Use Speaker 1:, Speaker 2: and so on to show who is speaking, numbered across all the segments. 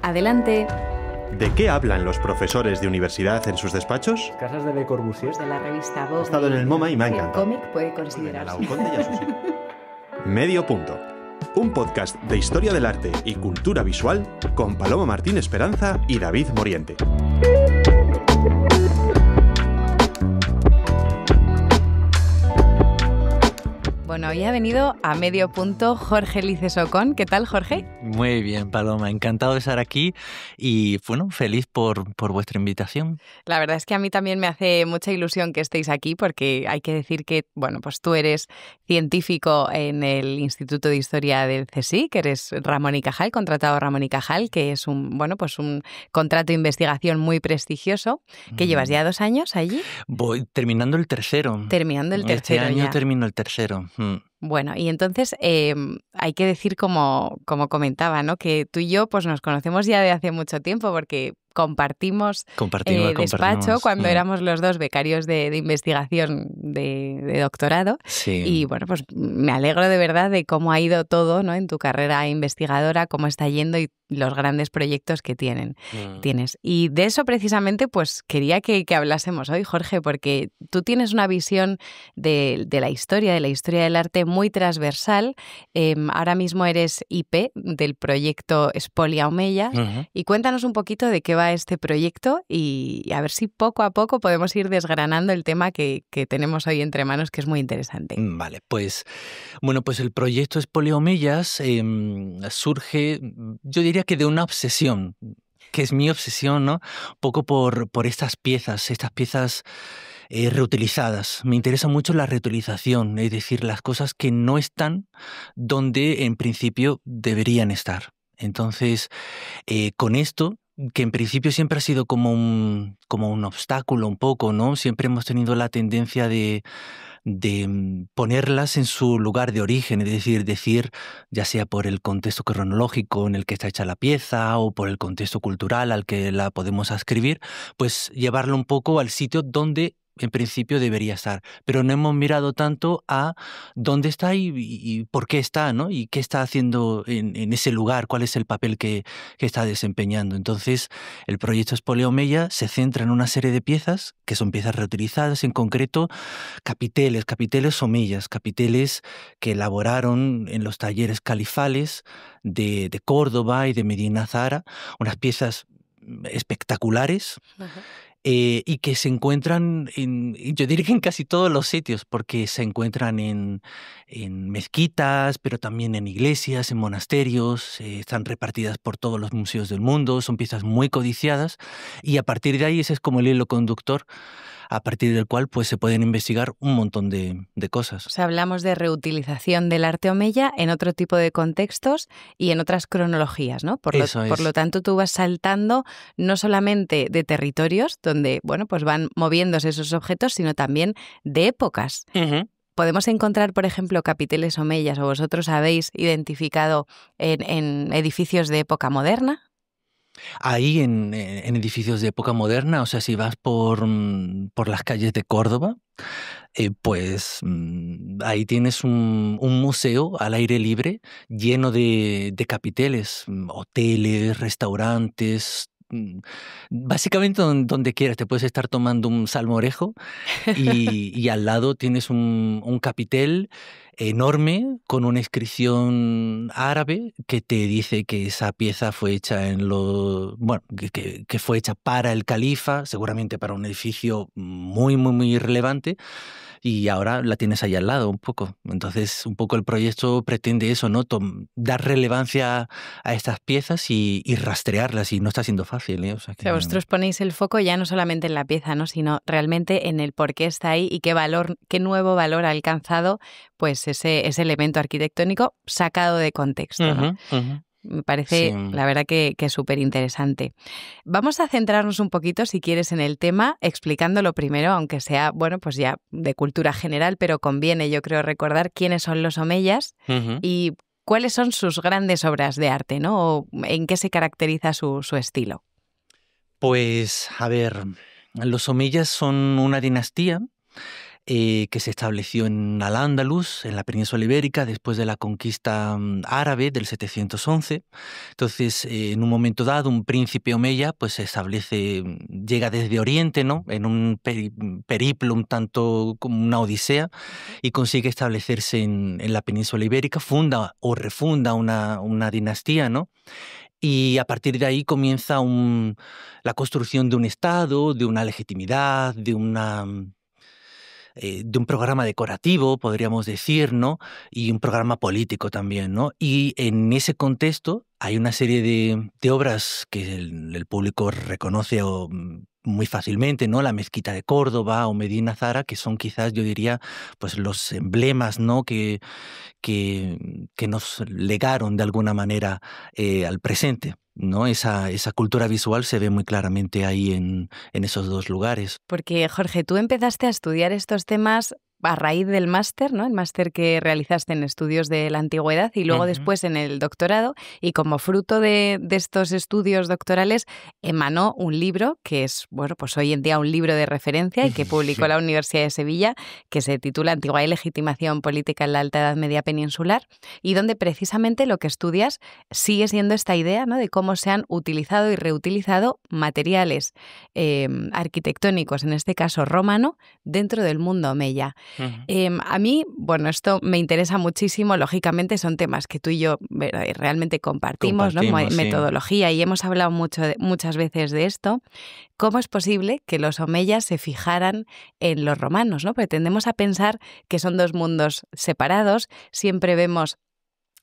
Speaker 1: Adelante.
Speaker 2: ¿De qué hablan los profesores de universidad en sus despachos?
Speaker 3: Casas de Le Corbusier.
Speaker 1: De la revista Vogue.
Speaker 2: He estado en el MoMA y me ha
Speaker 1: El
Speaker 2: encantado.
Speaker 1: cómic puede considerarse.
Speaker 2: Medio punto. Un podcast de historia del arte y cultura visual con Paloma Martín Esperanza y David Moriente.
Speaker 1: Bueno, hoy ha venido a Medio Punto Jorge Lices Ocón. ¿Qué tal, Jorge?
Speaker 4: Muy bien, Paloma. Encantado de estar aquí y, bueno, feliz por vuestra invitación.
Speaker 1: La verdad es que a mí también me hace mucha ilusión que estéis aquí porque hay que decir que, bueno, pues tú eres científico en el Instituto de Historia del CSIC, que eres Ramón y Cajal, contratado Ramón y Cajal, que es un contrato de investigación muy prestigioso, que llevas ya 2 años allí.
Speaker 4: Voy terminando el tercero.
Speaker 1: Terminando el tercero
Speaker 4: Este año
Speaker 1: ya.
Speaker 4: termino el tercero.
Speaker 1: Bueno, y entonces hay que decir, como comentaba, ¿no?, que tú y yo pues nos conocemos ya de hace mucho tiempo porque compartimos despacho cuando éramos los dos becarios de investigación de doctorado.
Speaker 4: Sí.
Speaker 1: Y bueno, pues me alegro de verdad de cómo ha ido todo, ¿no?, en tu carrera investigadora, cómo está yendo y los grandes proyectos que tienes. Y de eso precisamente pues quería que hablásemos hoy, Jorge, porque tú tienes una visión de la historia del arte muy transversal. Ahora mismo eres IP del proyecto Spolia Omeyas. Y cuéntanos un poquito de qué va este proyecto y a ver si poco a poco podemos ir desgranando el tema que tenemos hoy entre manos, que es muy interesante.
Speaker 4: Vale, pues bueno, pues el proyecto Spolia Omeyas surge, yo diría que de una obsesión, que es mi obsesión, ¿no? Un poco por estas piezas reutilizadas. Me interesa mucho la reutilización, es decir, las cosas que no están donde en principio deberían estar. Entonces, con esto, que en principio siempre ha sido como un obstáculo un poco, ¿no? Siempre hemos tenido la tendencia de ponerlas en su lugar de origen, es decir, ya sea por el contexto cronológico en el que está hecha la pieza o por el contexto cultural al que la podemos ascribir, pues llevarlo un poco al sitio donde en principio debería estar, pero no hemos mirado tanto a dónde está y por qué está, ¿no? Y qué está haciendo en ese lugar, cuál es el papel que está desempeñando. Entonces, el proyecto Spolia Omeyas se centra en una serie de piezas que son piezas reutilizadas, en concreto capiteles omeyas, capiteles que elaboraron en los talleres califales de Córdoba y de Medina Zahara, unas piezas espectaculares. Y que se encuentran yo diría que en casi todos los sitios, porque se encuentran en mezquitas, pero también en iglesias, en monasterios, están repartidas por todos los museos del mundo, son piezas muy codiciadas y a partir de ahí ese es como el hilo conductor a partir del cual pues se pueden investigar un montón de cosas.
Speaker 1: O sea, hablamos de reutilización del arte omeya en otro tipo de contextos y en otras cronologías, ¿no? Por lo tanto, tú vas saltando no solamente de territorios donde, bueno, pues van moviéndose esos objetos, sino también de épocas. ¿Podemos encontrar, por ejemplo, capiteles omeyas o vosotros habéis identificado en edificios de época moderna?
Speaker 4: Ahí en edificios de época moderna, o sea, si vas por las calles de Córdoba, pues ahí tienes un museo al aire libre lleno de capiteles, hoteles, restaurantes, básicamente donde quieras. Te puedes estar tomando un salmorejo y al lado tienes un capitel enorme con una inscripción árabe que te dice que esa pieza fue hecha que fue hecha para el califa, seguramente para un edificio muy, muy, muy relevante, y ahora la tienes ahí al lado un poco. Entonces, un poco el proyecto pretende eso, ¿no? Dar relevancia a estas piezas y rastrearlas, y no está siendo fácil, ¿eh? O sea,
Speaker 1: vosotros ponéis el foco ya no solamente en la pieza, ¿no?, sino realmente en el por qué está ahí y qué nuevo valor ha alcanzado pues ese elemento arquitectónico sacado de contexto, ¿no? Me parece, la verdad, que es súper interesante. Vamos a centrarnos un poquito, si quieres, en el tema, explicándolo primero, aunque sea, bueno, pues ya de cultura general, pero conviene, yo creo, recordar quiénes son los omeyas y cuáles son sus grandes obras de arte, ¿no? O en qué se caracteriza su estilo.
Speaker 4: Pues, a ver, los omeyas son una dinastía que se estableció en Al-Ándalus, en la península ibérica, después de la conquista árabe del 711. Entonces, en un momento dado, un príncipe omeya pues se establece, llega desde Oriente, ¿no?, en un periplo un tanto como una odisea, y consigue establecerse en la península ibérica, funda o refunda una dinastía, ¿no? Y a partir de ahí comienza la construcción de un Estado, de una legitimidad, de un programa decorativo, podríamos decir, ¿no? Y un programa político también, ¿no? Y en ese contexto hay una serie de obras que el público reconoce muy fácilmente, ¿no? La Mezquita de Córdoba o Medina Zara, que son quizás, yo diría, pues los emblemas, ¿no?, que nos legaron de alguna manera al presente, ¿no? Esa cultura visual se ve muy claramente ahí en esos dos lugares.
Speaker 1: Porque, Jorge, tú empezaste a estudiar estos temas a raíz del máster, ¿no? El máster que realizaste en estudios de la antigüedad y luego después en el doctorado, y como fruto de estos estudios doctorales emanó un libro que es, bueno, pues hoy en día un libro de referencia y que publicó la Universidad de Sevilla, que se titula Antigüedad y legitimación política en la Alta Edad Media peninsular, y donde precisamente lo que estudias sigue siendo esta idea, ¿no?, de cómo se han utilizado y reutilizado materiales arquitectónicos, en este caso romano, dentro del mundo omeya. A mí, bueno, esto me interesa muchísimo. Lógicamente son temas que tú y yo realmente compartimos, ¿no? Metodología, sí. Y hemos hablado muchas veces de esto. ¿Cómo es posible que los omeyas se fijaran en los romanos, ¿no? Porque tendemos a pensar que son dos mundos separados. Siempre vemos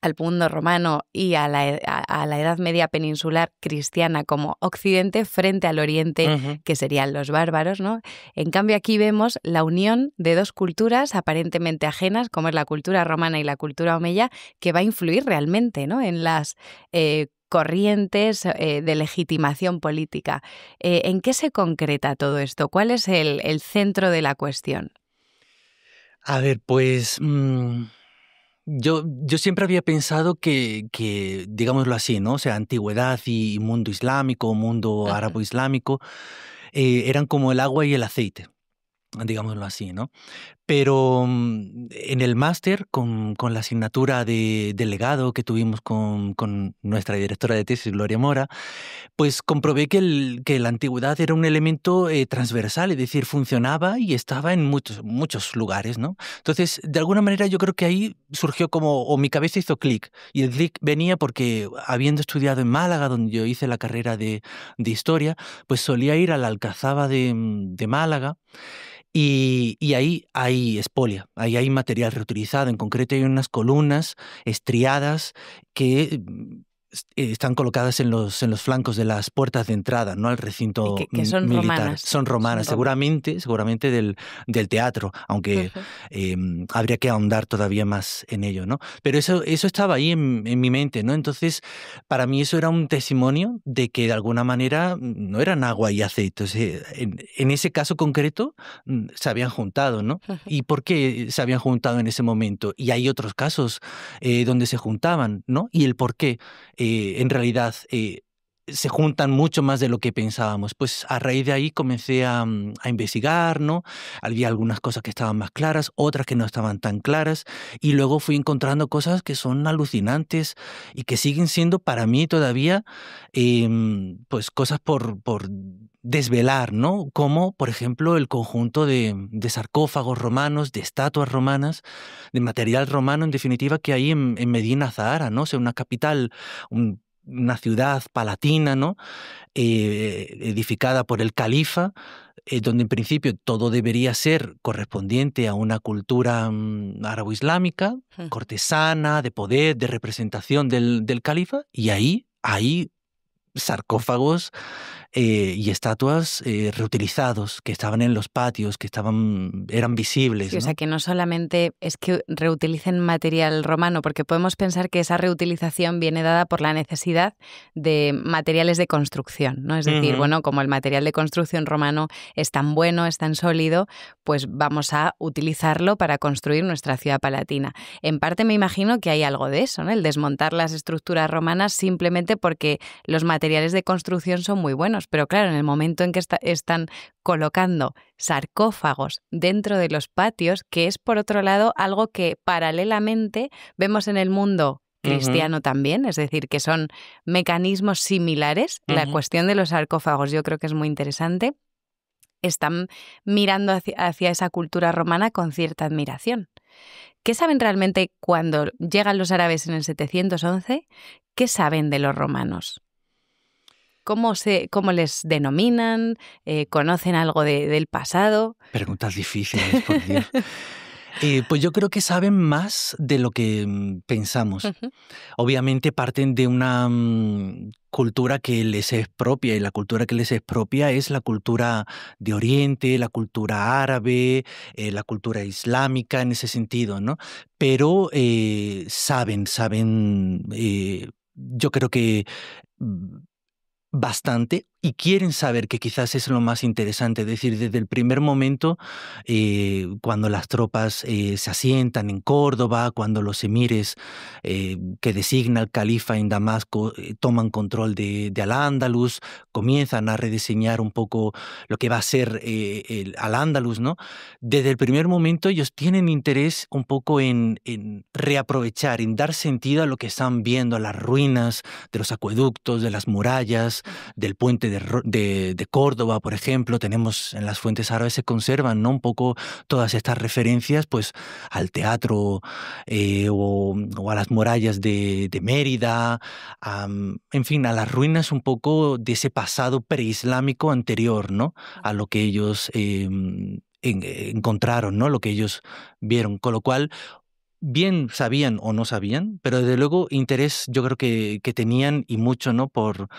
Speaker 1: al mundo romano y a la Edad Media peninsular cristiana como Occidente frente al Oriente, que serían los bárbaros, ¿no? En cambio, aquí vemos la unión de dos culturas aparentemente ajenas, como es la cultura romana y la cultura omeya, que va a influir realmente, ¿no?, en las corrientes de legitimación política. ¿En qué se concreta todo esto? ¿Cuál es el centro de la cuestión?
Speaker 4: A ver, pues yo siempre había pensado que, digámoslo así, ¿no? O sea, antigüedad y mundo islámico, mundo árabo-islámico, eran como el agua y el aceite, digámoslo así, ¿no? Pero en el máster, con la asignatura de legado que tuvimos con nuestra directora de tesis, Gloria Mora, pues comprobé que la antigüedad era un elemento transversal, es decir, funcionaba y estaba en muchos lugares, ¿no? Entonces, de alguna manera yo creo que ahí surgió o mi cabeza hizo clic, y el clic venía porque, habiendo estudiado en Málaga, donde yo hice la carrera de historia, pues solía ir a la Alcazaba de Málaga. Y ahí hay espolia, ahí hay material reutilizado. En concreto hay unas columnas estriadas que están colocadas en los flancos de las puertas de entrada, ¿no?, al recinto
Speaker 1: que son
Speaker 4: militar.
Speaker 1: Romanas.
Speaker 4: Son romanas, seguramente del teatro, aunque habría que ahondar todavía más en ello, ¿no? Pero eso estaba ahí en mi mente, ¿no? Entonces, para mí eso era un testimonio de que de alguna manera no eran agua y aceite. O sea, en ese caso concreto se habían juntado, ¿no? ¿Y por qué se habían juntado en ese momento? Y hay otros casos donde se juntaban, ¿no? Y el por qué en realidad se juntan mucho más de lo que pensábamos. Pues a raíz de ahí comencé a investigar, ¿no? Había algunas cosas que estaban más claras, otras que no estaban tan claras, y luego fui encontrando cosas que son alucinantes y que siguen siendo para mí todavía pues cosas por desvelar, ¿no? Como, por ejemplo, el conjunto de sarcófagos romanos, de estatuas romanas, de material romano, en definitiva, que hay en Medina Zahara, ¿no? O sea, una capital, una ciudad palatina, ¿no? Edificada por el califa, donde en principio todo debería ser correspondiente a una cultura árabo-islámica, cortesana, de poder, de representación del califa, y ahí hay sarcófagos y estatuas reutilizados, que estaban en los patios, que eran visibles.
Speaker 1: Sí,
Speaker 4: ¿no?
Speaker 1: O sea, que no solamente es que reutilicen material romano, porque podemos pensar que esa reutilización viene dada por la necesidad de materiales de construcción, ¿no? Es decir, bueno, como el material de construcción romano es tan bueno, es tan sólido, pues vamos a utilizarlo para construir nuestra ciudad palatina. En parte me imagino que hay algo de eso, ¿no? El desmontar las estructuras romanas simplemente porque los materiales de construcción son muy buenos. romanos. Pero claro, en el momento en que están colocando sarcófagos dentro de los patios, que es por otro lado algo que paralelamente vemos en el mundo cristiano también, es decir, que son mecanismos similares. La cuestión de los sarcófagos yo creo que es muy interesante. Están mirando hacia esa cultura romana con cierta admiración. ¿Qué saben realmente cuando llegan los árabes en el 711? ¿Qué saben de los romanos? ¿Cómo les denominan? ¿Conocen algo del pasado?
Speaker 4: Preguntas difíciles, por Dios. Pues yo creo que saben más de lo que pensamos. Obviamente parten de una cultura que les es propia, y la cultura que les es propia es la cultura de Oriente, la cultura árabe, la cultura islámica en ese sentido, ¿no? Pero saben, yo creo que bastante, y quieren saber, que quizás es lo más interesante. Es decir, desde el primer momento, cuando las tropas se asientan en Córdoba, cuando los emires que designa el califa en Damasco toman control de Al-Ándalus, comienzan a rediseñar un poco lo que va a ser Al-Ándalus, ¿no? Desde el primer momento ellos tienen interés un poco en reaprovechar, en dar sentido a lo que están viendo, a las ruinas de los acueductos, de las murallas, del puente de Córdoba, por ejemplo. Tenemos en las fuentes árabes, se conservan, ¿no?, un poco todas estas referencias pues al teatro o a las murallas de Mérida, en fin, a las ruinas un poco de ese pasado preislámico anterior, ¿no?, a lo que ellos encontraron, ¿no?, lo que ellos vieron. Con lo cual, bien sabían o no sabían, pero desde luego interés yo creo que tenían, y mucho, ¿no?, por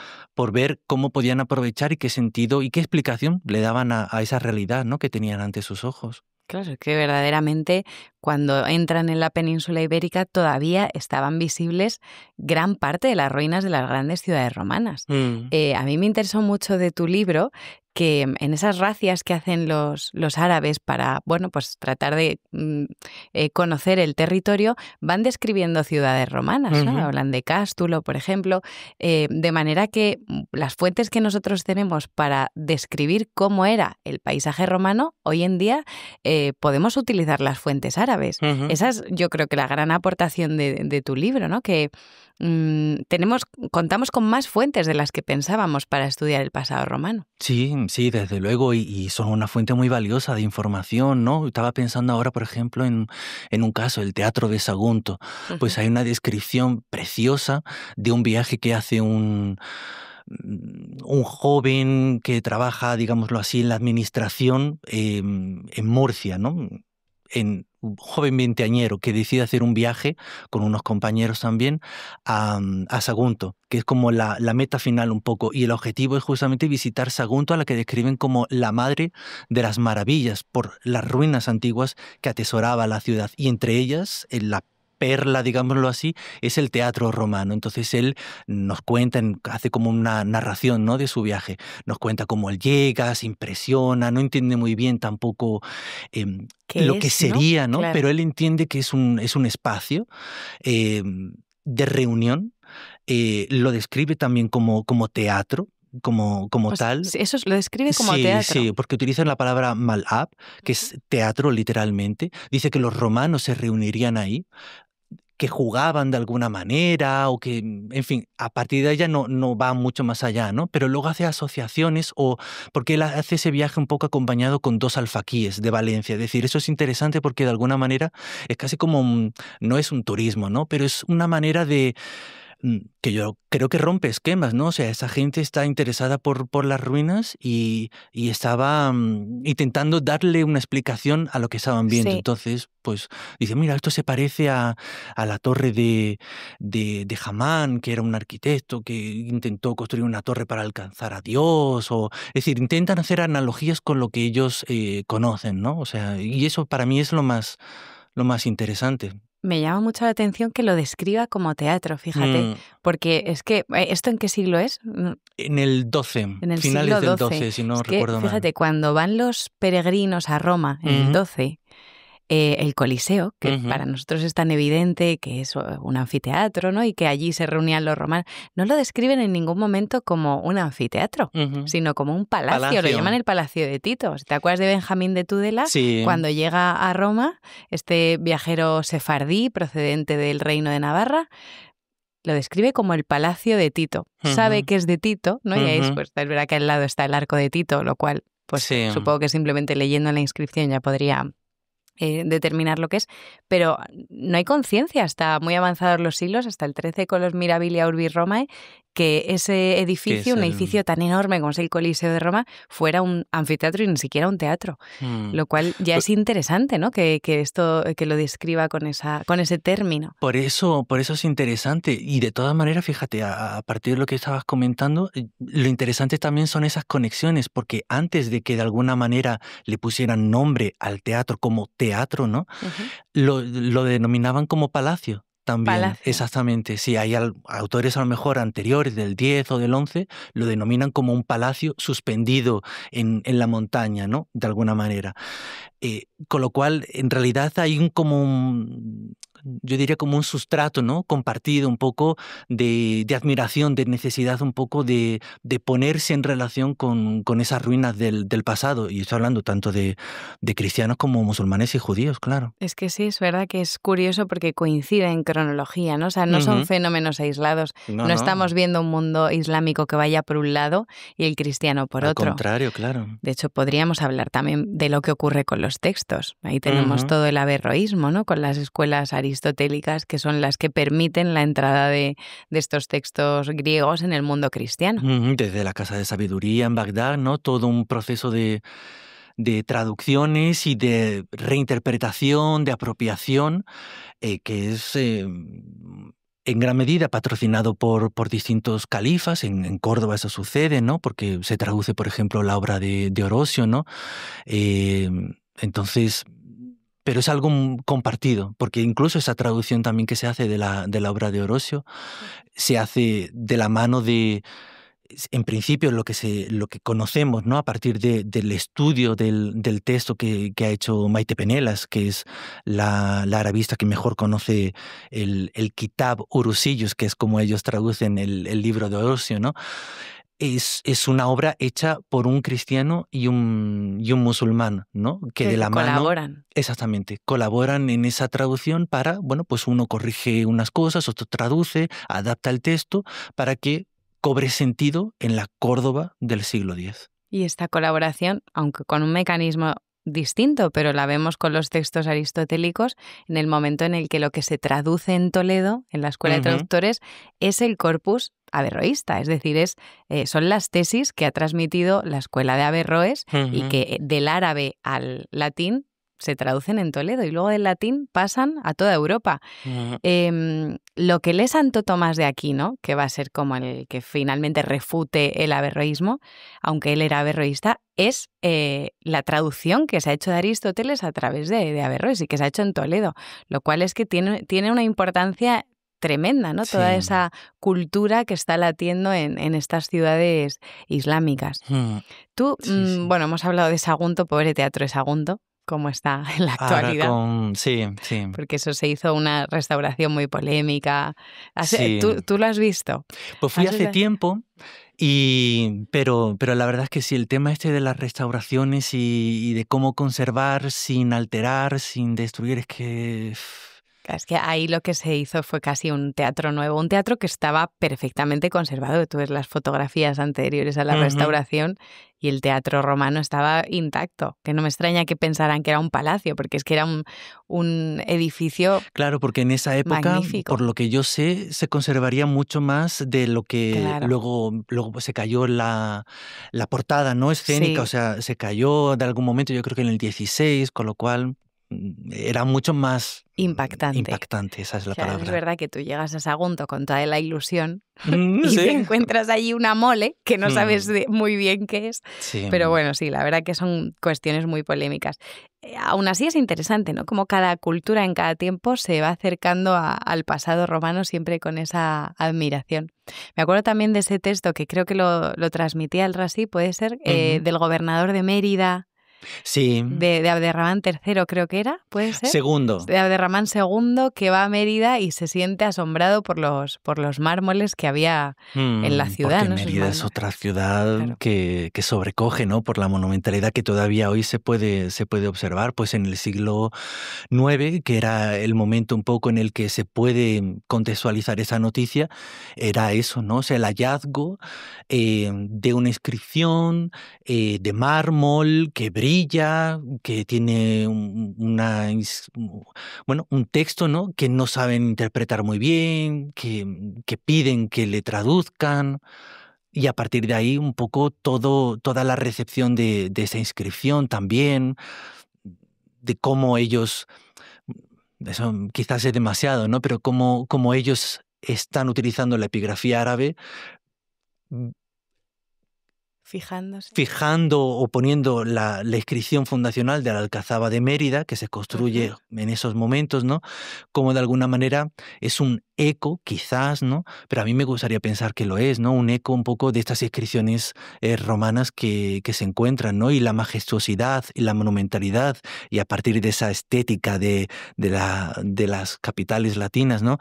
Speaker 4: ver cómo podían aprovechar y qué sentido y qué explicación le daban a esa realidad, ¿no?, que tenían ante sus ojos.
Speaker 1: Claro, es que verdaderamente cuando entran en la península ibérica todavía estaban visibles gran parte de las ruinas de las grandes ciudades romanas. A mí me interesó mucho de tu libro que en esas razias que hacen los árabes para, bueno, pues tratar de conocer el territorio, van describiendo ciudades romanas, ¿no? Hablan de Cástulo, por ejemplo, de manera que las fuentes que nosotros tenemos para describir cómo era el paisaje romano, hoy en día podemos utilizar las fuentes árabes. Esa es, yo creo, que la gran aportación de tu libro, ¿no? Que contamos con más fuentes de las que pensábamos para estudiar el pasado romano.
Speaker 4: Sí, desde luego, y son una fuente muy valiosa de información, ¿no? Estaba pensando ahora, por ejemplo, en un caso, el Teatro de Sagunto. Pues hay una descripción preciosa de un viaje que hace un joven que trabaja, digámoslo así, en la administración en Murcia, ¿no? Un joven veinteañero que decide hacer un viaje con unos compañeros también a Sagunto, que es como la meta final un poco, y el objetivo es justamente visitar Sagunto, a la que describen como la madre de las maravillas, por las ruinas antiguas que atesoraba la ciudad, y entre ellas la perla, digámoslo así, es el teatro romano. Entonces él nos cuenta, hace como una narración, ¿no?, de su viaje. Nos cuenta cómo él llega, se impresiona, no entiende muy bien tampoco lo que sería, ¿no? Claro. Pero él entiende que es un espacio de reunión. Lo describe también como teatro, como pues tal.
Speaker 1: Eso lo describe como teatro.
Speaker 4: Sí, porque utilizan la palabra mal'ab, que es teatro literalmente. Dice que los romanos se reunirían ahí, que jugaban de alguna manera, o que, en fin, a partir de ella no va mucho más allá, ¿no? Pero luego hace asociaciones, porque él hace ese viaje un poco acompañado con dos alfaquíes de Valencia. Es decir, eso es interesante porque de alguna manera es casi como, no es un turismo, ¿no?, pero es una manera de que yo creo que rompe esquemas, ¿no? O sea, esa gente está interesada por las ruinas y estaba intentando darle una explicación a lo que estaban viendo. Sí. Entonces, pues dice, mira, esto se parece a la torre de Hamán, que era un arquitecto que intentó construir una torre para alcanzar a Dios. Es decir, intentan hacer analogías con lo que ellos conocen, ¿no? O sea, y eso para mí es lo más interesante.
Speaker 1: Me llama mucho la atención que lo describa como teatro, fíjate, porque es que, ¿esto en qué siglo es?
Speaker 4: En el XII,
Speaker 1: en el
Speaker 4: finales
Speaker 1: siglo
Speaker 4: del XII, si no recuerdo mal.
Speaker 1: Fíjate, cuando van los peregrinos a Roma en el XII, el Coliseo, que para nosotros es tan evidente que es un anfiteatro, ¿no? Y que allí se reunían los romanos. No lo describen en ningún momento como un anfiteatro, sino como un palacio. Lo llaman el Palacio de Tito. ¿Te acuerdas de Benjamín de Tudela?
Speaker 4: Sí.
Speaker 1: Cuando llega a Roma, este viajero sefardí procedente del Reino de Navarra, lo describe como el Palacio de Tito. Sabe que es de Tito, ¿no? Y ahí es verdad que al lado está el Arco de Tito, lo cual, pues supongo que simplemente leyendo la inscripción ya podría determinar lo que es, pero no hay conciencia hasta muy avanzados los siglos, hasta el 13 con los Mirabilia Urbi Romae, que ese edificio, un edificio tan enorme como es el Coliseo de Roma, fuera un anfiteatro y ni siquiera un teatro. Lo cual ya es interesante, ¿no? Que esto que lo describa con ese término.
Speaker 4: Por eso es interesante. Y de todas maneras, fíjate, a partir de lo que estabas comentando, lo interesante también son esas conexiones, porque antes de que de alguna manera le pusieran nombre al teatro como teatro, ¿no? Lo denominaban como palacio. También,
Speaker 1: Palacio.
Speaker 4: Exactamente. Sí, hay autores a lo mejor anteriores, del 10 o del 11, lo denominan como un palacio suspendido en la montaña, ¿no? De alguna manera. Con lo cual, en realidad hay yo diría como un sustrato, ¿no? Compartido, un poco de admiración, de necesidad un poco de ponerse en relación con esas ruinas del pasado. Y estoy hablando tanto de cristianos como musulmanes y judíos, claro.
Speaker 1: Es que sí, es verdad que es curioso porque coincide en cronología, ¿no? O sea, no son fenómenos aislados. No estamos viendo un mundo islámico que vaya por un lado y el cristiano por otro.
Speaker 4: Al contrario, claro.
Speaker 1: De hecho, podríamos hablar también de lo que ocurre con los textos. Ahí tenemos todo el averroísmo, ¿no? Con las escuelas aristotélicas que son las que permiten la entrada de estos textos griegos en el mundo cristiano.
Speaker 4: Desde la Casa de Sabiduría en Bagdad, ¿no? Todo un proceso de traducciones y de reinterpretación, de apropiación, que es en gran medida patrocinado por distintos califas. En Córdoba eso sucede, ¿no? Porque se traduce, por ejemplo, la obra de Orosio, ¿no? Entonces, pero es algo compartido, porque incluso esa traducción también que se hace de la obra de Orosio se hace de la mano de, en principio, lo que conocemos, ¿no? A partir del estudio del texto que ha hecho Maite Penelas, que es la arabista que mejor conoce el Kitab Urusillus, que es como ellos traducen el libro de Orosio, ¿no? Es una obra hecha por un cristiano y un musulmán, ¿no? Que de la mano
Speaker 1: colaboran.
Speaker 4: Exactamente, colaboran en esa traducción para, bueno, pues uno corrige unas cosas, otro traduce, adapta el texto para que cobre sentido en la Córdoba del siglo X.
Speaker 1: Y esta colaboración, aunque con un mecanismo distinto, pero la vemos con los textos aristotélicos en el momento en el que lo que se traduce en Toledo, en la Escuela de Traductores, es el corpus averroísta, es decir, son las tesis que ha transmitido la Escuela de Averroes y que del árabe al latín se traducen en Toledo y luego del latín pasan a toda Europa. Lo que lee Santo Tomás de Aquino, que va a ser como el que finalmente refute el averroísmo, aunque él era averroísta, es la traducción que se ha hecho de Aristóteles a través de Averroes y que se ha hecho en Toledo, lo cual es que tiene una importancia tremenda, ¿no?
Speaker 4: Sí.
Speaker 1: Toda esa cultura que está latiendo en estas ciudades islámicas. Tú, bueno, hemos hablado de Sagunto, pobre teatro de Sagunto, cómo está en la actualidad.
Speaker 4: Sí.
Speaker 1: Porque eso se hizo una restauración muy polémica.
Speaker 4: Sí.
Speaker 1: ¿Tú lo has visto?
Speaker 4: Pues fui hace tiempo, pero la verdad es que sí, el tema este de las restauraciones y de cómo conservar sin alterar, sin destruir, es que...
Speaker 1: Es que ahí lo que se hizo fue casi un teatro nuevo, un teatro que estaba perfectamente conservado. Tú ves las fotografías anteriores a la restauración y el teatro romano estaba intacto. Que no me extraña que pensaran que era un palacio, porque es que era un edificio.
Speaker 4: Claro, porque en esa época,
Speaker 1: magnífico.
Speaker 4: por lo que yo sé, se conservaría mucho más de lo que
Speaker 1: Claro.
Speaker 4: luego se cayó la portada, ¿no? Escénica,
Speaker 1: Sí.
Speaker 4: o sea, se cayó de algún momento, yo creo que en el 16, con lo cual era mucho más impactante, esa es la palabra.
Speaker 1: Es verdad que tú llegas a Sagunto con toda la ilusión y
Speaker 4: ¿sí?
Speaker 1: te encuentras allí una mole que no sabes muy bien qué es.
Speaker 4: Sí.
Speaker 1: Pero bueno, sí, la verdad que son cuestiones muy polémicas. Aún así es interesante, ¿no? Como cada cultura en cada tiempo se va acercando al pasado romano siempre con esa admiración. Me acuerdo también de ese texto que creo que lo transmitía el Rasí, puede ser, del gobernador de Mérida,
Speaker 4: Sí.
Speaker 1: De Abderramán III, creo que era, ¿puede ser?
Speaker 4: Segundo.
Speaker 1: De Abderramán II, que va a Mérida y se siente asombrado por los mármoles que había en la ciudad.
Speaker 4: Porque
Speaker 1: ¿no?
Speaker 4: Mérida es otra ciudad
Speaker 1: claro.
Speaker 4: que sobrecoge, ¿no? Por la monumentalidad que todavía hoy se puede observar, pues en el siglo IX, que era el momento un poco en el que se puede contextualizar esa noticia, era eso, ¿no? O sea, el hallazgo de una inscripción de mármol que brilla, que tiene un texto, ¿no? Que no saben interpretar muy bien, que piden que le traduzcan. Y a partir de ahí un poco toda la recepción de esa inscripción también, de cómo ellos, eso quizás es demasiado, ¿no? Pero cómo ellos están utilizando la epigrafía árabe, fijando o poniendo la inscripción fundacional de la Alcazaba de Mérida, que se construye en esos momentos, ¿no? Como de alguna manera es un eco, quizás, ¿no? Pero a mí me gustaría pensar que lo es, ¿no? Un eco un poco de estas inscripciones romanas que se encuentran, ¿no? Y la majestuosidad y la monumentalidad, y a partir de esa estética de las capitales latinas, ¿no?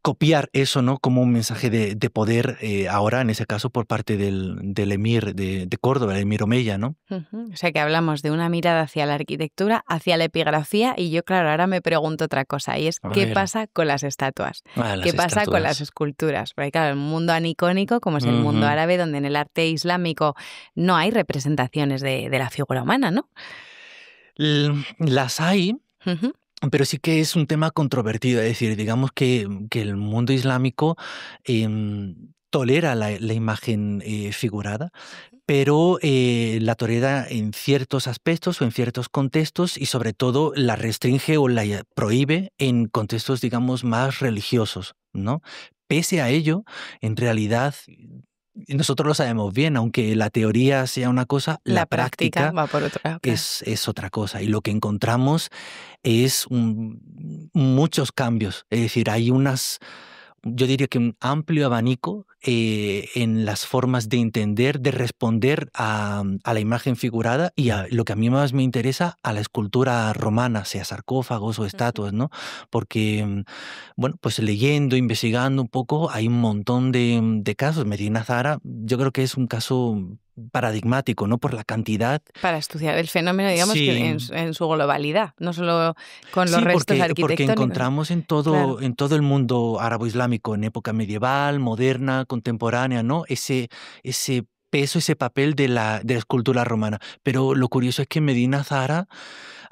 Speaker 4: Copiar eso, ¿no? Como un mensaje de poder, ahora en ese caso por parte del emir de Córdoba, el emir Omeya, ¿no?
Speaker 1: O sea que hablamos de una mirada hacia la arquitectura, hacia la epigrafía, y yo, claro, ahora me pregunto otra cosa, y es ¿qué pasa con las estatuas? ¿Qué pasa con las esculturas? Porque claro, el mundo anicónico, como es el mundo árabe, donde en el arte islámico no hay representaciones de la figura humana, ¿no?
Speaker 4: Las hay. Pero sí que es un tema controvertido, es decir, digamos que el mundo islámico tolera la imagen figurada, pero la tolera en ciertos aspectos o en ciertos contextos, y sobre todo la restringe o la prohíbe en contextos, digamos, más religiosos, ¿no? Pese a ello, en realidad, nosotros lo sabemos bien, aunque la teoría sea una cosa, la práctica
Speaker 1: va por otra.
Speaker 4: Es otra cosa. Y lo que encontramos es muchos cambios. Es decir, hay yo diría que un amplio abanico en las formas de entender, de responder a la imagen figurada, y a lo que a mí más me interesa, a la escultura romana, sea sarcófagos o estatuas, ¿no? Porque, bueno, pues leyendo, investigando un poco, hay un montón de casos. Medina Zahara, yo creo que es un caso paradigmático, ¿no? Por la cantidad.
Speaker 1: Para estudiar el fenómeno, digamos,
Speaker 4: Sí.
Speaker 1: que en su globalidad, no solo con los restos arquitectónicos.
Speaker 4: Porque encontramos en todo el mundo árabo-islámico, en época medieval, moderna, contemporánea, ¿no? Ese peso, ese papel de la escultura romana. Pero lo curioso es que en Medina Zahara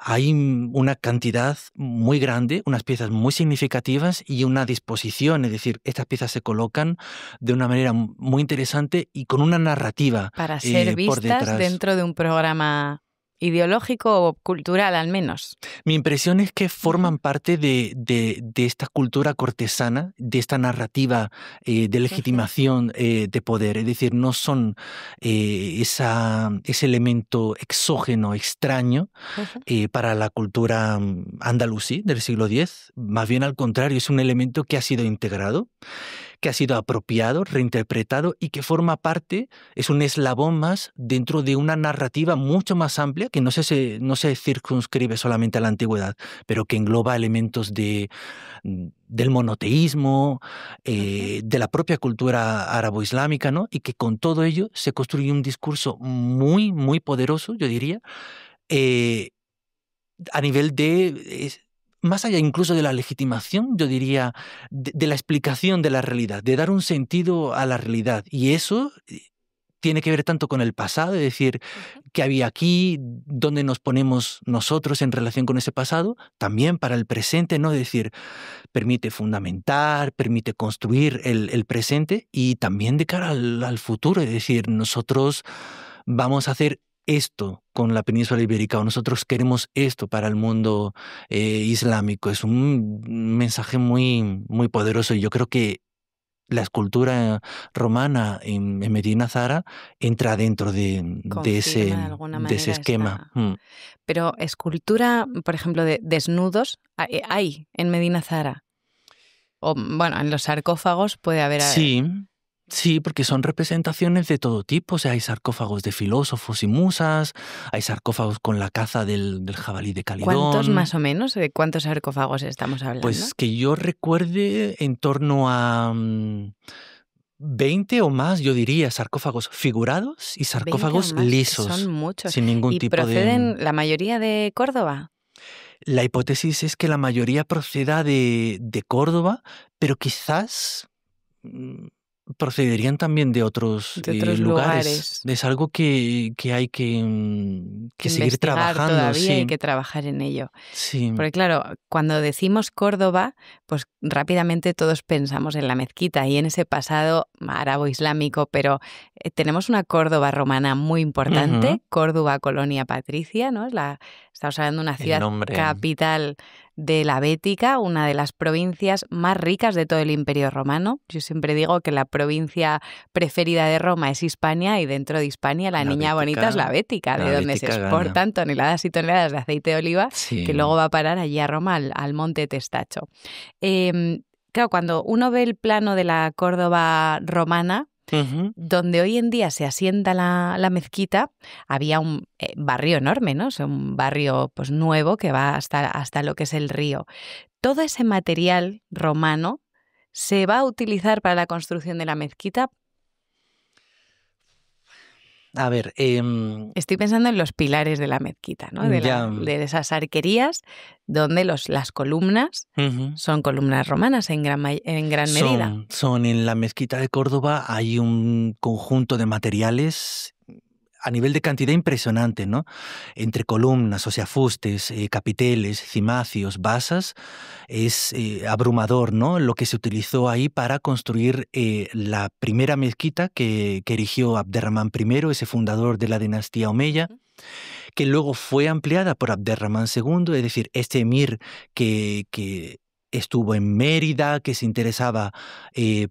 Speaker 4: hay una cantidad muy grande, unas piezas muy significativas y una disposición, es decir, estas piezas se colocan de una manera muy interesante y con una narrativa
Speaker 1: para ser
Speaker 4: por
Speaker 1: vistas
Speaker 4: detrás.
Speaker 1: Dentro de un programa ideológico o cultural, al menos.
Speaker 4: Mi impresión es que forman parte de esta cultura cortesana, de esta narrativa de legitimación de poder. Es decir, no son ese elemento exógeno, extraño para la cultura andalusí del siglo X. Más bien al contrario, es un elemento que ha sido integrado, que ha sido apropiado, reinterpretado y que forma parte, es un eslabón más dentro de una narrativa mucho más amplia que no se circunscribe solamente a la antigüedad, pero que engloba elementos del monoteísmo, de la propia cultura árabo-islámica, ¿no? Y que con todo ello se construye un discurso muy, muy poderoso, yo diría, a nivel de... más allá incluso de la legitimación, yo diría, de la explicación de la realidad, de dar un sentido a la realidad. Y eso tiene que ver tanto con el pasado, es decir, qué había aquí, dónde nos ponemos nosotros en relación con ese pasado, también para el presente, ¿no? Es decir, permite fundamentar, permite construir el presente, y también de cara al futuro, es decir, nosotros vamos a hacer esto con la península ibérica, o nosotros queremos esto para el mundo islámico. Es un mensaje muy, muy poderoso, y yo creo que la escultura romana en Medina Zahara entra dentro de ese esquema.
Speaker 1: Pero escultura, por ejemplo, de desnudos, ¿hay en Medina Zahara? O, bueno, en los sarcófagos puede haber...
Speaker 4: Sí. Sí, porque son representaciones de todo tipo. O sea, hay sarcófagos de filósofos y musas, hay sarcófagos con la caza del jabalí de Calidón.
Speaker 1: ¿Cuántos más o menos? ¿De cuántos sarcófagos estamos hablando?
Speaker 4: Pues que yo recuerde en torno a 20 o más, yo diría, sarcófagos figurados y sarcófagos
Speaker 1: 20 o más,
Speaker 4: lisos.
Speaker 1: son muchos.
Speaker 4: Sin ningún
Speaker 1: ¿Y
Speaker 4: tipo
Speaker 1: proceden la mayoría de Córdoba?
Speaker 4: La hipótesis es que la mayoría proceda de Córdoba, pero quizás procederían también de otros lugares. Es algo que hay que seguir trabajando.
Speaker 1: Todavía
Speaker 4: sí.
Speaker 1: hay que trabajar en ello.
Speaker 4: Sí.
Speaker 1: Porque claro, cuando decimos Córdoba, pues rápidamente todos pensamos en la mezquita y en ese pasado árabo-islámico, pero tenemos una Córdoba romana muy importante, Córdoba, colonia patricia, ¿no? Estamos hablando de una ciudad capital de la Bética, una de las provincias más ricas de todo el Imperio Romano. Yo siempre digo que la provincia preferida de Roma es Hispania y dentro de Hispania la niña Bética, bonita es la Bética, de donde se exportan toneladas y toneladas de aceite de oliva que luego va a parar allí a Roma, al monte Testacho. Claro, cuando uno ve el plano de la Córdoba romana, donde hoy en día se asienta la mezquita, había un barrio enorme, ¿no? O sea, un barrio pues nuevo que va hasta lo que es el río. Todo ese material romano se va a utilizar para la construcción de la mezquita.
Speaker 4: A ver,
Speaker 1: estoy pensando en los pilares de la mezquita, ¿no? De esas arquerías donde las columnas son columnas romanas en gran medida.
Speaker 4: Son en la mezquita de Córdoba hay un conjunto de materiales a nivel de cantidad impresionante, ¿no? Entre columnas, o sea, fustes, capiteles, cimacios, basas, es abrumador, ¿no? Lo que se utilizó ahí para construir la primera mezquita que erigió Abderramán I, ese fundador de la dinastía Omeya, que luego fue ampliada por Abderramán II, es decir, este emir que estuvo en Mérida, que se interesaba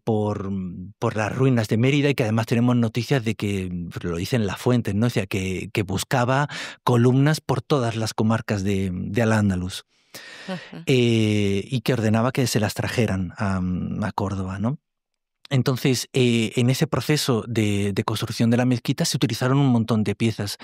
Speaker 4: por las ruinas de Mérida y que además tenemos noticias de que, lo dicen las fuentes, ¿no? O sea, que buscaba columnas por todas las comarcas de Al-Ándalus y que ordenaba que se las trajeran a Córdoba, ¿no? Entonces, en ese proceso de construcción de la mezquita se utilizaron un montón de piezas.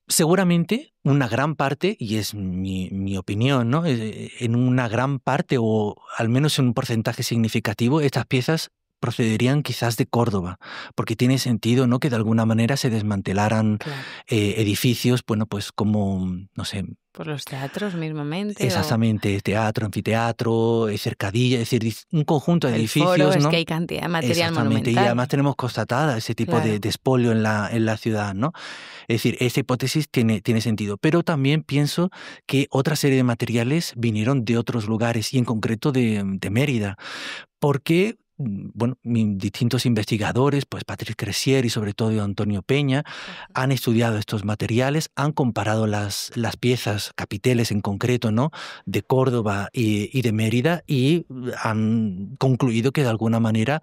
Speaker 4: Seguramente una gran parte, y es mi opinión, ¿no? En una gran parte o al menos en un porcentaje significativo, estas piezas procederían quizás de Córdoba, porque tiene sentido, ¿no? Que de alguna manera se desmantelaran edificios, bueno, pues como, no sé...
Speaker 1: Por los teatros mismamente.
Speaker 4: Exactamente, teatro, anfiteatro, cercadilla, es decir, un conjunto de edificios.
Speaker 1: Foro,
Speaker 4: ¿no?
Speaker 1: Es que hay cantidad de material monumental.
Speaker 4: Y además tenemos constatada ese tipo de expolio en la ciudad, ¿no? Es decir, esa hipótesis tiene sentido. Pero también pienso que otra serie de materiales vinieron de otros lugares y en concreto de Mérida, porque... Bueno, distintos investigadores, pues Patrick Cressier y sobre todo Antonio Peña, han estudiado estos materiales, han comparado las piezas, capiteles en concreto, ¿no? De Córdoba y de Mérida y han concluido que de alguna manera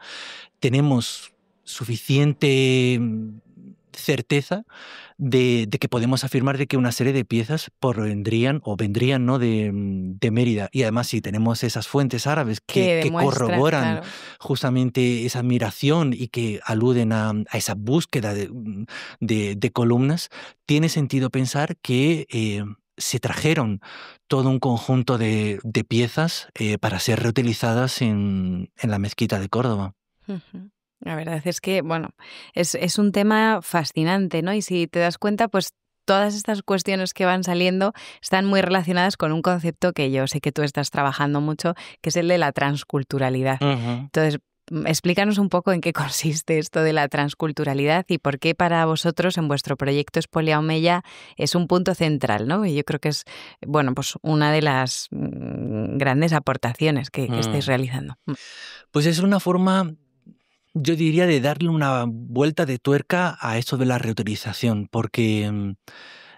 Speaker 4: tenemos suficiente certeza de que podemos afirmar de que una serie de piezas vendrían ¿no? de Mérida. Y además sí, tenemos esas fuentes árabes que corroboran justamente esa admiración y que aluden a esa búsqueda de columnas. Tiene sentido pensar que se trajeron todo un conjunto de piezas para ser reutilizadas en la mezquita de Córdoba.
Speaker 1: La verdad es que, bueno, es un tema fascinante, ¿no? Y si te das cuenta, pues todas estas cuestiones que van saliendo están muy relacionadas con un concepto que yo sé que tú estás trabajando mucho, que es el de la transculturalidad. Entonces, explícanos un poco en qué consiste esto de la transculturalidad y por qué para vosotros en vuestro proyecto Spolia Omeya es un punto central, ¿no? Y yo creo que es, bueno, pues una de las grandes aportaciones que estáis realizando.
Speaker 4: Pues es una forma... Yo diría de darle una vuelta de tuerca a esto de la reutilización, porque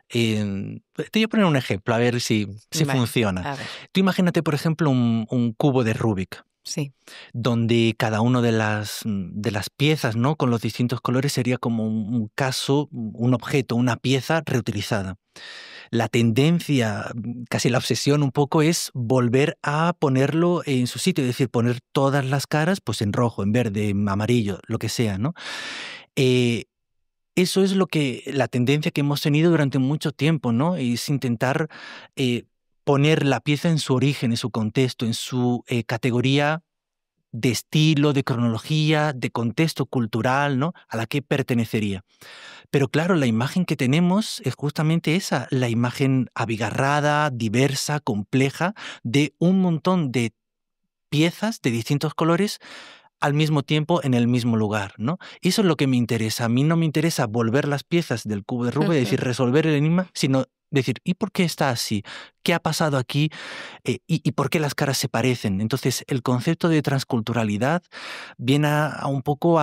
Speaker 4: te voy a poner un ejemplo, a ver si funciona. Tú imagínate, por ejemplo, un cubo de Rubik.
Speaker 1: Sí.
Speaker 4: Donde cada una de las piezas, ¿no? Con los distintos colores sería como un caso, un objeto, una pieza reutilizada. la tendencia, casi la obsesión un poco, es volver a ponerlo en su sitio, es decir, poner todas las caras pues en rojo, en verde, en amarillo, lo que sea, ¿no? Eso es la tendencia que hemos tenido durante mucho tiempo, ¿no? Es intentar poner la pieza en su origen, en su contexto, en su categoría de estilo, de cronología, de contexto cultural, ¿no? A la que pertenecería. Pero claro, la imagen que tenemos es justamente esa, la imagen abigarrada, diversa, compleja, de un montón de piezas de distintos colores al mismo tiempo en el mismo lugar, ¿no? Eso es lo que me interesa. A mí no me interesa volver las piezas del cubo de Rubik, es decir, resolver el enigma, sino decir, ¿y por qué está así? ¿Qué ha pasado aquí? ¿Y por qué las caras se parecen? Entonces, el concepto de transculturalidad viene un poco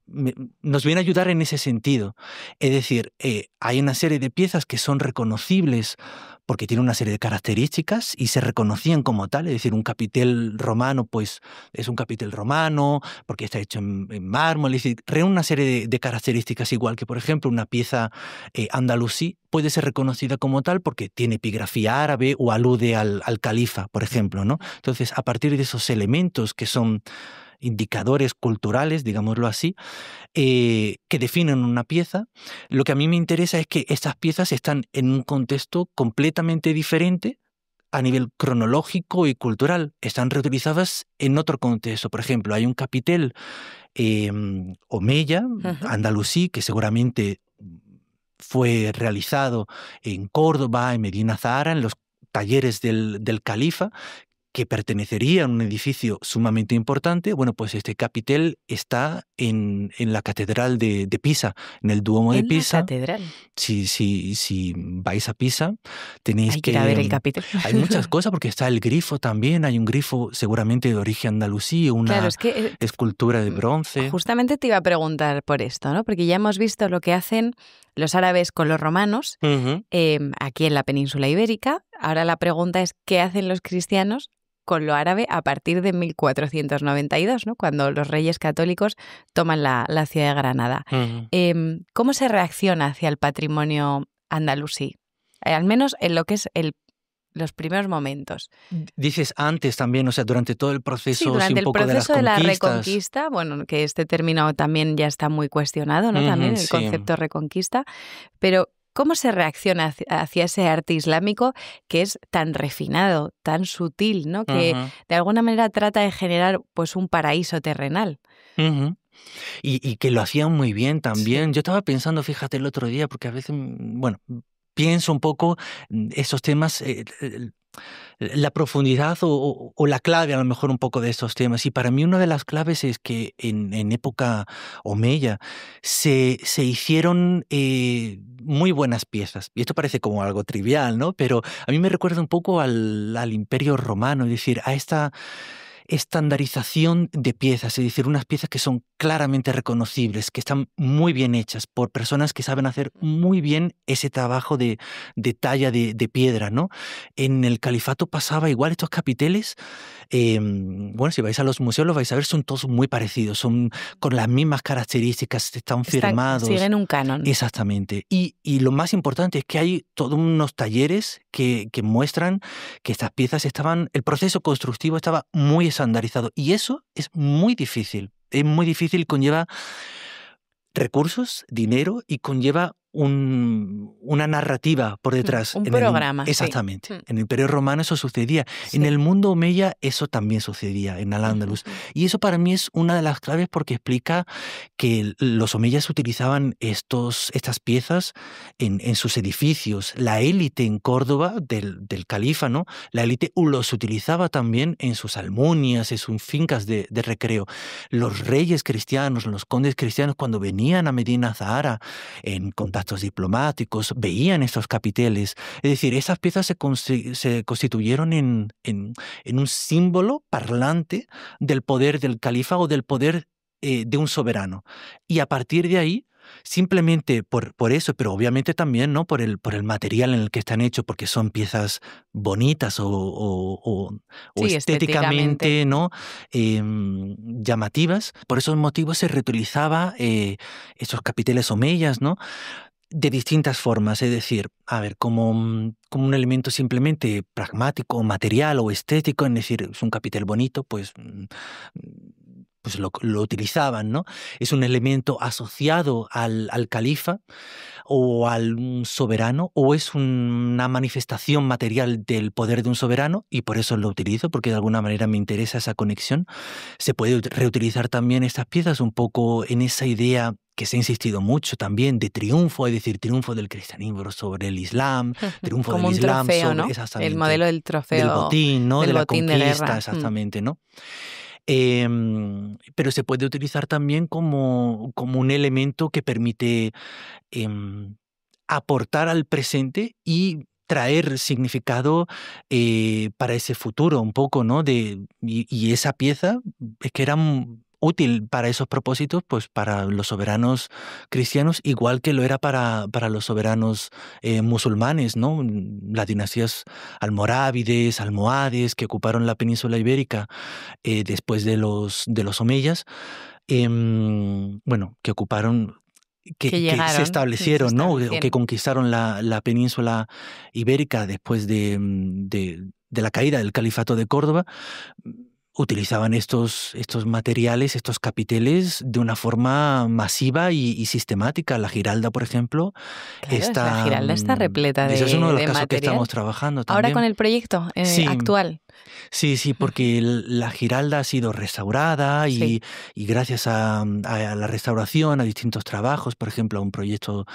Speaker 4: nos viene a ayudar en ese sentido. Es decir, hay una serie de piezas que son reconocibles porque tienen una serie de características y se reconocían como tal. Es decir, un capitel romano pues es un capitel romano porque está hecho en mármol. Es decir, reúne una serie de características, igual que, por ejemplo, una pieza andalusí puede ser reconocida como tal porque tiene epigrafía árabe o alude al califa, por ejemplo, ¿no? Entonces, a partir de esos elementos que son indicadores culturales, digámoslo así, que definen una pieza, lo que a mí me interesa es que estas piezas están en un contexto completamente diferente a nivel cronológico y cultural. Están reutilizadas en otro contexto. Por ejemplo, hay un capitel omeya, andalusí, que seguramente fue realizado en Córdoba, en Medina Zahara, en los talleres del califa, que pertenecería a un edificio sumamente importante. Bueno, pues este capitel está en la catedral de Pisa, en el Duomo de Pisa.
Speaker 1: ¿En la catedral?
Speaker 4: Si vais a Pisa, tenéis
Speaker 1: Hay que ir a ver el capitel.
Speaker 4: Hay muchas cosas, porque está el grifo también, hay un grifo seguramente de origen andalusí, una
Speaker 1: claro, es que,
Speaker 4: escultura de bronce.
Speaker 1: Justamente te iba a preguntar por esto, ¿no? Porque ya hemos visto lo que hacen los árabes con los romanos aquí en la península ibérica. Ahora la pregunta es, ¿qué hacen los cristianos con lo árabe a partir de 1492, ¿no? Cuando los reyes católicos toman la ciudad de Granada? ¿Cómo se reacciona hacia el patrimonio andalusí? Al menos en lo que es los primeros momentos.
Speaker 4: Dices antes también, o sea, durante todo el proceso,
Speaker 1: sí, durante
Speaker 4: un poco
Speaker 1: el proceso
Speaker 4: de
Speaker 1: la
Speaker 4: conquistas.
Speaker 1: Reconquista, bueno, que este término también ya está muy cuestionado, ¿no? También el concepto reconquista, pero ¿cómo se reacciona hacia ese arte islámico que es tan refinado, tan sutil, ¿no? Que de alguna manera trata de generar pues un paraíso terrenal?
Speaker 4: Y que lo hacían muy bien también. Sí. Yo estaba pensando, fíjate, el otro día, porque a veces, bueno, pienso un poco esos temas, la profundidad o la clave a lo mejor un poco de estos temas. Y para mí una de las claves es que en época omeya se hicieron muy buenas piezas. Y esto parece como algo trivial, ¿no? Pero a mí me recuerda un poco al Imperio Romano, es decir, a esta estandarización de piezas, es decir, unas piezas que son claramente reconocibles, que están muy bien hechas por personas que saben hacer muy bien ese trabajo de talla de piedra, ¿no? En el califato pasaba igual. Estos capiteles, bueno, si vais a los museos los vais a ver, son todos muy parecidos, son con las mismas características, están firmados.
Speaker 1: Siguen un canon.
Speaker 4: Exactamente. Y lo más importante es que hay todos unos talleres que muestran que estas piezas el proceso constructivo estaba muy estandarizado. Y eso es muy difícil. Es muy difícil, conlleva recursos, dinero y conlleva una narrativa por detrás.
Speaker 1: Un programa.
Speaker 4: Exactamente.
Speaker 1: Sí.
Speaker 4: En el Imperio Romano eso sucedía. Sí. En el mundo omeya eso también sucedía, en Al-Ándalus. Y eso para mí es una de las claves, porque explica que los omeyas utilizaban estas piezas en sus edificios. La élite en Córdoba del califa, ¿no? La élite los utilizaba también en sus almunias, en sus fincas de recreo. Los reyes cristianos, los condes cristianos, cuando venían a Medina Zahara en contacto diplomáticos, veían estos capiteles. Es decir, esas piezas se constituyeron en un símbolo parlante del poder del califa o del poder de un soberano. Y a partir de ahí, simplemente por eso, pero obviamente también, ¿no? por el material en el que están hechos, porque son piezas bonitas o sí, estéticamente, ¿no? Llamativas. Por esos motivos se reutilizaba esos capiteles omeyas, ¿no? de distintas formas, es decir, a ver, como un elemento simplemente pragmático, material o estético, es decir, es un capitel bonito, pues lo utilizaban, ¿no? Es un elemento asociado al califa o al soberano, o es una manifestación material del poder de un soberano, y por eso lo utilizo, porque de alguna manera me interesa esa conexión. Se puede reutilizar también estas piezas un poco en esa idea que se ha insistido mucho también de triunfo, es decir, triunfo del cristianismo sobre el Islam, triunfo
Speaker 1: como
Speaker 4: del Islam
Speaker 1: trofeo,
Speaker 4: sobre,
Speaker 1: ¿no?
Speaker 4: exactamente,
Speaker 1: El modelo del trofeo.
Speaker 4: del botín, ¿no?
Speaker 1: Del
Speaker 4: De la
Speaker 1: botín
Speaker 4: conquista,
Speaker 1: de guerra.
Speaker 4: exactamente, ¿no? Pero se puede utilizar también como un elemento que permite aportar al presente y traer significado para ese futuro un poco, ¿no? Y esa pieza es que era útil para esos propósitos, pues para los soberanos cristianos, igual que lo era para los soberanos musulmanes, ¿no? Las dinastías almorávides, almohades, que ocuparon la península ibérica después de los omeyas, bueno, que ocuparon, que
Speaker 1: llegaron,
Speaker 4: se establecieron, ¿no? O que
Speaker 1: establecieron.
Speaker 4: conquistaron la península ibérica después de la caída del califato de Córdoba, utilizaban estos materiales, estos capiteles, de una forma masiva y sistemática. La Giralda, por ejemplo,
Speaker 1: Claro, la Giralda está repleta de
Speaker 4: ese es uno de los
Speaker 1: de
Speaker 4: casos que
Speaker 1: material.
Speaker 4: estamos trabajando también.
Speaker 1: Ahora con el proyecto
Speaker 4: Sí.
Speaker 1: actual.
Speaker 4: Sí, porque la Giralda ha sido restaurada
Speaker 1: Sí.
Speaker 4: y gracias a la restauración, a distintos trabajos, por ejemplo, a un proyecto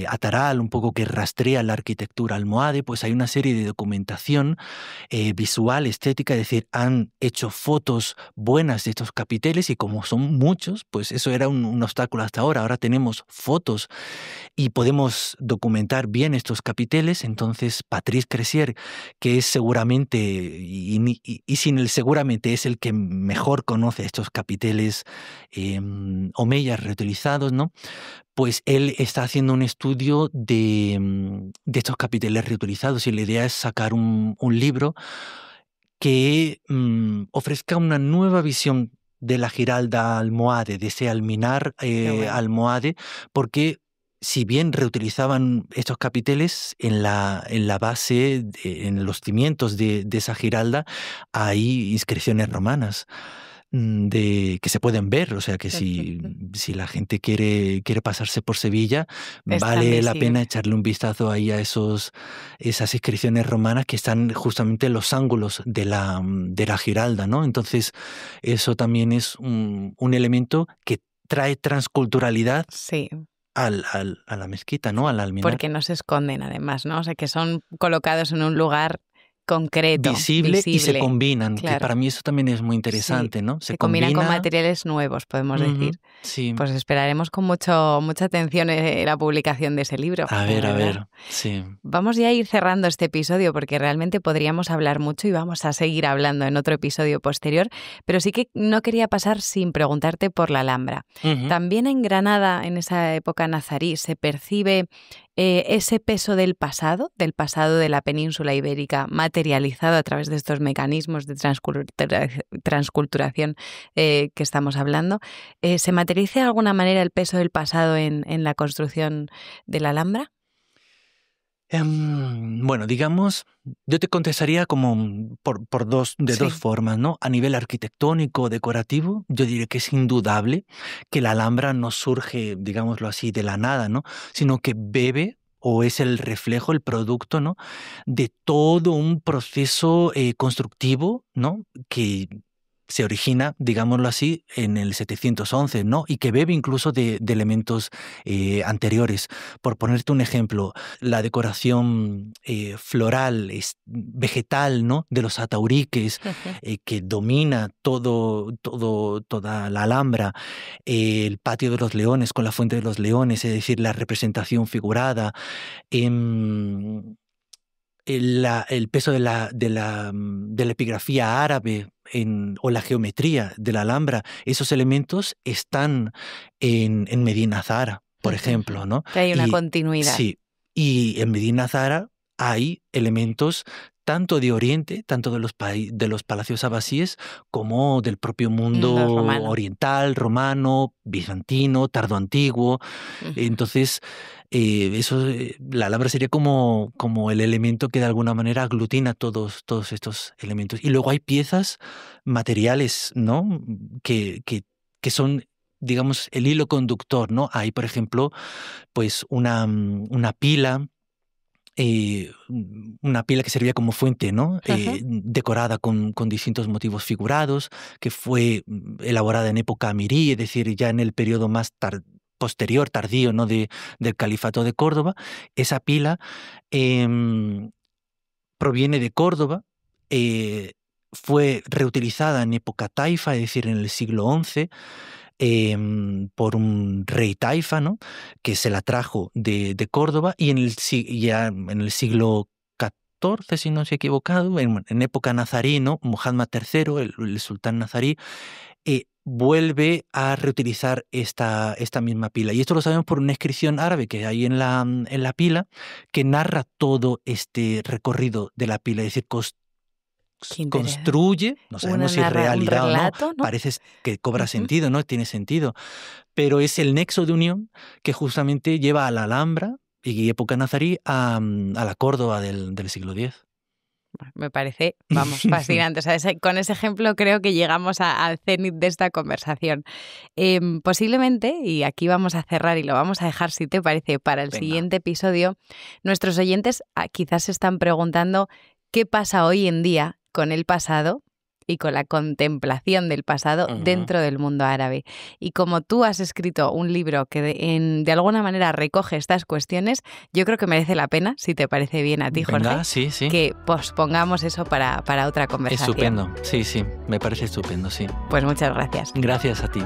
Speaker 4: Ataral, un poco que rastrea la arquitectura almohade, pues hay una serie de documentación visual, estética, es decir, han hecho fotos buenas de estos capiteles, y como son muchos, pues eso era un obstáculo hasta ahora. Ahora tenemos fotos y podemos documentar bien estos capiteles. Entonces, Patrice Cressier, que es seguramente, y sin el seguramente, es el que mejor conoce estos capiteles omeyas reutilizados, ¿no? Pues él está haciendo un estudio de estos capiteles reutilizados, y la idea es sacar un libro que ofrezca una nueva visión de la Giralda almohade, de ese alminar
Speaker 1: bueno.
Speaker 4: almohade, porque si bien reutilizaban estos capiteles, en la base, en los cimientos de esa Giralda, hay inscripciones romanas que se pueden ver. O sea que si la gente quiere pasarse por Sevilla, vale la pena echarle un vistazo ahí a esas inscripciones romanas que están justamente en los ángulos de la Giralda, ¿no? Entonces, eso también es un elemento que trae transculturalidad.
Speaker 1: Sí.
Speaker 4: A la mezquita, ¿no? Al alminar.
Speaker 1: Porque no se esconden, además, ¿no? O sea, que son colocados en un lugar concreto,
Speaker 4: visible y se combinan,
Speaker 1: claro.
Speaker 4: Que para mí eso también es muy interesante, ¿no?
Speaker 1: Se combinan con materiales nuevos, podemos decir.
Speaker 4: Sí.
Speaker 1: Pues esperaremos con mucha atención la publicación de ese libro.
Speaker 4: A ver, sí.
Speaker 1: Vamos ya a ir cerrando este episodio, porque realmente podríamos hablar mucho y vamos a seguir hablando en otro episodio posterior, pero sí que no quería pasar sin preguntarte por la Alhambra. También en Granada, en esa época nazarí, se percibe ese peso del pasado de la península ibérica, materializado a través de estos mecanismos de transculturación que estamos hablando. ¿Se materializa de alguna manera el peso del pasado en la construcción de la Alhambra?
Speaker 4: Bueno, digamos, yo te contestaría como por dos formas, ¿no? A nivel arquitectónico, decorativo, yo diría que es indudable que la Alhambra no surge, digámoslo así, de la nada, ¿no? Sino que bebe, o es el reflejo, el producto, ¿no?, de todo un proceso constructivo, ¿no?, que se origina, digámoslo así, en el 711, ¿no? Y que bebe incluso de elementos anteriores. Por ponerte un ejemplo, la decoración floral, vegetal, ¿no?, de los atauriques, que domina toda la Alhambra, el patio de los leones con la fuente de los leones, es decir, la representación figurada, el peso de la epigrafía árabe o la geometría de la Alhambra, esos elementos están en Medina Azahara, por ejemplo, ¿no?
Speaker 1: Que hay una continuidad.
Speaker 4: Sí, y en Medina Azahara hay elementos tanto de Oriente, tanto de los palacios abasíes, como del propio mundo oriental, romano, bizantino, tardoantiguo. Entonces, La Alhambra sería como el elemento que de alguna manera aglutina todos estos elementos. Y luego hay piezas materiales, ¿no? que son, digamos, el hilo conductor, ¿no? Hay, por ejemplo, pues una pila, que servía como fuente, ¿no? Decorada con distintos motivos figurados, que fue elaborada en época amirí, es decir, ya en el periodo más posterior, tardío, ¿no? del Califato de Córdoba. Esa pila proviene de Córdoba, fue reutilizada en época taifa, es decir, en el siglo XI, por un rey taifa, ¿no? Que se la trajo de Córdoba, y ya en el siglo XIV, si no estoy equivocado, en época nazarí, ¿no? Muhammad III, el sultán nazarí, vuelve a reutilizar esta misma pila. Y esto lo sabemos por una inscripción árabe que hay en la pila, que narra todo este recorrido de la pila, es decir, construye, no sabemos si es realidad o no, parece que cobra sentido, ¿no? Tiene sentido, pero es el nexo de unión que justamente lleva a la Alhambra y época nazarí a la Córdoba del siglo X.
Speaker 1: Me parece, fascinante. O sea, con ese ejemplo creo que llegamos al cenit de esta conversación. Posiblemente, y aquí vamos a cerrar y lo vamos a dejar, si te parece, para el siguiente episodio, nuestros oyentes quizás se están preguntando qué pasa hoy en día con el pasado y con la contemplación del pasado dentro del mundo árabe. Y como tú has escrito un libro que de alguna manera recoge estas cuestiones, yo creo que merece la pena, si te parece bien a ti, Jorge,
Speaker 4: sí.
Speaker 1: que pospongamos eso para otra conversación.
Speaker 4: Estupendo, sí, me parece estupendo, sí.
Speaker 1: Pues muchas gracias.
Speaker 4: Gracias a ti.